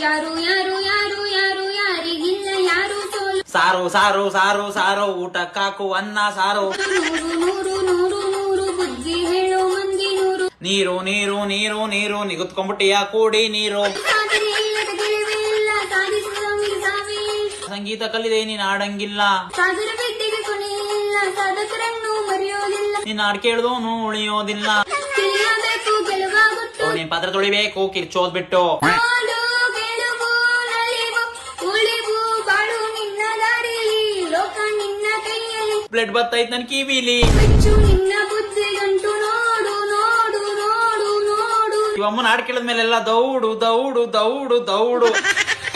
ಯಾರು ಯಾರು ಯಾರು ಯಾರು ಯಾರಿಗಿಲ್ಲ ಯಾರು ಸೋಲು. ಸಾರು ಸಾರು ಸಾರು ಸಾರು ಊಟಕ್ಕಾಕು ಅನ್ನ ಸಾರು. ನೂರು ನೂರು ನೂರು ನೂರು ಬುದ್ಧಿ ಹೇಳೋ ಮಂದಿ ನೂರು. ನೀರು ನೀರು ನೀರು ನೀರು ನಿಗುತ್ಕೊಂಡ್ಬಿಟ್ಟಿಯ ಕೂಡಿ ನೀರು. ಸಾಧನೆ ಇಲ್ಲದ ಗೆಲುವೇ ಇಲ್ಲ, ಸಾಧಿಸುವ ಸಾವಿಲ್ಲ. ಸಂಗೀತ ಕಲಿದೆ ನೀನ್ ಆಡಂಗಿಲ್ಲ, ಸಾಧನ ಬಿದ್ದಿಗೆ ಕೊನೆ ಇಲ್ಲ, ಸಾಧಕರನ್ನು ಮರೆಯೋದಿಲ್ಲ. ನಿನ್ನ ಹಾಡ್ ಕೇಳ್ದೋನು ಉಳಿಯೋದಿಲ್ಲ. ತಿಳಿಯಬೇಕು ಗೆಲುವಾಗುತ್ತು, ನೀನ್ ಪಾತ್ರ ತೊಳಿಬೇಕು ಕಿರ್ಚೋದ್ಬಿಟ್ಟು. ಹಾಡು ಗೆಲುವು ನಲಿವು ಉಳಿವು ಬಾಳು ನಿನ್ನ ದಾರಿಲಿ, ಲೋಕ ನಿನ್ನ ಕೈಯಲ್ಲಿ. ಬ್ಲಡ್ ಬತ್ತೈತ್ ನನ್ ಕಿವಿಲಿ, ಮೆಚ್ಚು ನಿನ್ನ ಬುದ್ಧಿಗಂಟು ನೋಡು ನೋಡು ನೋಡು ನೋಡು. ಇವಮ್ಮನ ಹಾಡ್ ಕೇಳಿದ್ಮೇಲೆಲ್ಲ ದೌಡು ದೌಡು ದೌಡು ದೌಡು.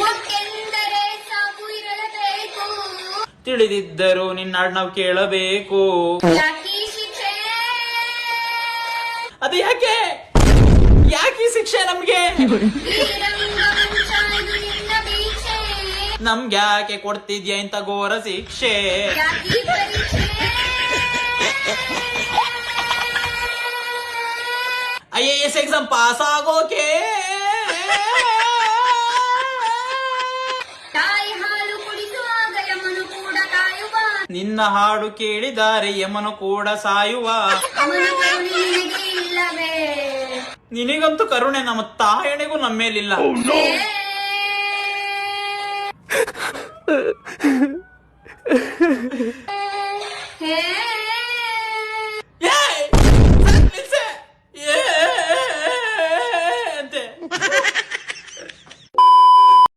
ಒಕ್ಕೆಂದರೆ ಸಾಕು ಇರಲೇಬೇಕು, ತಿಳಿದಿದ್ದರು ನಿನ್ನ ಹಾಡ್ ನಾವ್ ಕೇಳಬೇಕು. ಯಾಕೀ ಶಿಕ್ಷೆ ಅದು ಯಾಕೆ ಯಾಕೆ ಈ ಶಿಕ್ಷೆ ನಮ್ಗೆ? ಈ ರಂಗಮಂಚ ಇದು ನಿನ್ನ ಭೀಕ್ಷೆ, ನಮ್ಗ್ಯಾಕೆ ಕೊಡ್ತಿದ್ಯಾ ಇಂತ ಘೋರ ಶಿಕ್ಷೆ? ಯಾಕೀ ಪರೀಕ್ಷೆ. IAS ಎಕ್ಸಾಮ್ ಪಾಸ್ ಆಗೋಕೆ ತಾಯಿ ಹಾಲು ಕುಡಿಸುವಾಗ ಯಮನು ಕೂಡ ಕಾಯುವ, ನಿನ್ನ ಹಾಡು ಕೇಳಿದ್ದಾರೆ ಯಮನು ಕೂಡ ಸಾಯುವ. ಅವನ ಕರುಣೆ ನಿನಗೆ ಇಲ್ಲವೇ? ನಿನಗಂತೂ ಕರುಣೆ, ನಮ್ಮ ತಾಯಣೆಗೂ ನಮ್ಮ ಮೇಲಿಲ್ಲ. ಹೇ